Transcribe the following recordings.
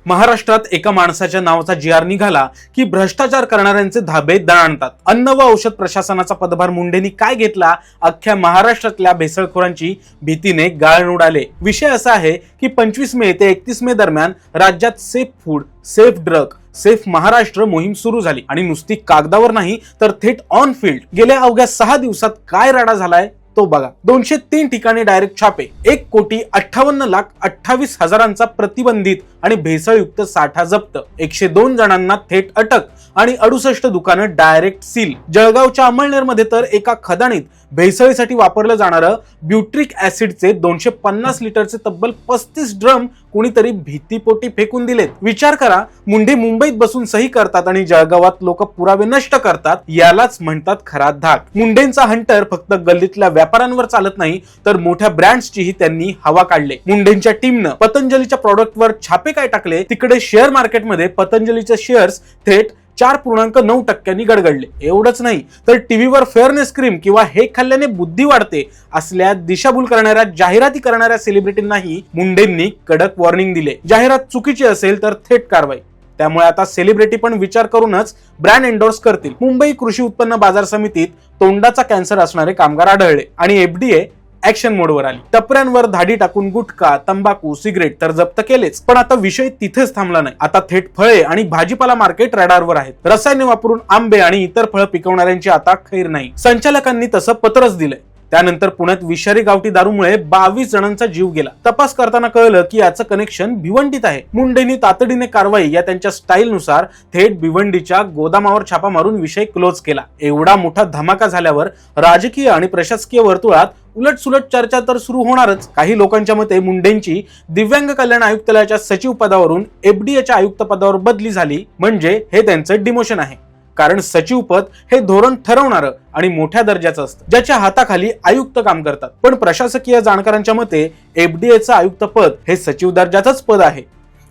महाराष्ट्रात एका माणसाच्या नावाचा जी.आर. निघाला की भ्रष्टाचार करणाऱ्यांचे धाबे दणाणतात. अन्न व औषध प्रशासनाचा पदभार मुंडेंनी काय घेतला, अख्ख्या महाराष्ट्रातल्या भेसळखोरांची भीतीने गाळ उडाले. विषय असा आहे की 25 मे ते 31 मे दरम्यान राज्यात safe food, safe drug, safe Maharashtra मोहीम सुरू झाली आणि नुसती कागदावर नाही तर थेट ऑन फील्ड. गेल्या अवघ्या 6 दिवसात काय राडा झालाय तो बघा. 203 ठिकाणी डायरेक्ट छापे, 1,58,28,000 प्रतिबंधित आणि भेसळयुक्त साठा जप्त, 102 जणांना थेट अटक आणि 68 दुकानं डायरेक्ट सील. जळगावच्या अमळनेरमध्ये तर एका खदानीत भेसळीसाठी वापरलं जाणारं ब्युट्रिक ऍसिडचे 250 लिटरचे तब्बल 35 ड्रम कोणीतरी भीतीपोटी फेकून दिलेत. विचार करा, मुंडे मुंबईत बसून सही करतात आणि जळगावात लोक पुरावे नष्ट करतात. यालाच म्हणतात खरा धाक. मुंडेंचा हंटर फक्त गल्लीतल्या व्यापाऱ्यांवर चालत नाही तर मोठ्या ब्रँड्सचीही त्यांनी हवा काढले. मुंडेंच्या टीमनं पतंजलीच्या प्रॉडक्टवर छापे काय टाकले, तिकडे शेअर मार्केटमध्ये पतंजलीचे शेअर्स थेट 4.9% गडगडले. एवढंच नाही तर टीव्हीवर फेअरनेस क्रीम किंवा हे खाल्ल्याने बुद्धी वाढते असल्या दिशाभूल करणाऱ्या जाहिराती करणाऱ्या सेलिब्रिटींनाही मुंडेंनी कडक वॉर्निंग दिले. जाहिरात चुकीची असेल तर थेट कारवाई. त्यामुळे आता सेलिब्रिटी पण विचार करूनच ब्रँड एंडोर्स करतील. मुंबई कृषी उत्पन्न बाजार समितीत तोंडाचा कॅन्सर असणारे कामगार आढळले आणि एफडीए ऍक्शन मोडवर आली. टपऱ्यांवर धाडी टाकून गुटखा, तंबाखू, सिगरेट तर जप्त केलेच. पण आता विषय तिथेच थांबला नाही. आता थेट फळे आणि भाजीपाला मार्केट रडारवर आहेत. रसायने वापरून आंबे आणि इतर फळं पिकवणाऱ्यांची आता खैर नाही. संचालकांनी तसं पत्रच दिलंय. त्यानंतर पुण्यात विषारी गावठी दारूमुळे 22 जणांचा जीव गेला. तपास करताना कळलं की याचं कनेक्शन भिवंडीत आहे. मुंडेंनी तातडीने कारवाई या त्यांच्या स्टाईलनुसार थेट भिवंडीच्या गोदामावर छापा मारून विषय क्लोज केला. एवढा मोठा धमाका झाल्यावर राजकीय आणि प्रशासकीय वर्तुळात उलटसुलट चर्चा तर सुरू होणारच. काही लोकांच्या मते मुंडेंची दिव्यांग कल्याण आयुक्तालयाच्या सचिव पदावरून एफडीएच्या आयुक्त पदावर बदली झाली म्हणजे हे त्यांचं डिमोशन आहे. कारण सचिव पद हे धोरण ठरवणारं आणि मोठ्या दर्जाचं असतं, ज्याच्या हाताखाली आयुक्त काम करतात. पण प्रशासकीय जाणकारांच्या मते एफडीएचं आयुक्त पद हे सचिव दर्जाचंच पद आहे.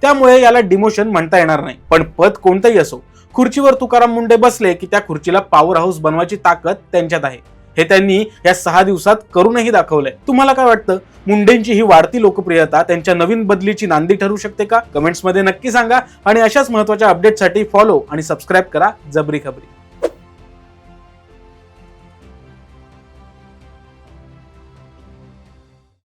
त्यामुळे याला डिमोशन म्हणता येणार नाही. पण पद कोणतंही असो, खुर्चीवर तुकाराम मुंडे बसले की त्या खुर्चीला पॉवर हाऊस बनवायची ताकद त्यांच्यात आहे. हे त्यांनी या 6 दिवसात करूनही दाखवलंय. तुम्हाला काय वाटतं, मुंडेंची ही वाढती लोकप्रियता त्यांच्या नवीन बदलीची नांदी ठरू शकते का? कमेंट्स मध्ये नक्की सांगा आणि अशाच महत्त्वाच्या अपडेटसाठी फॉलो आणि सबस्क्राईब करा जबरी खबरी.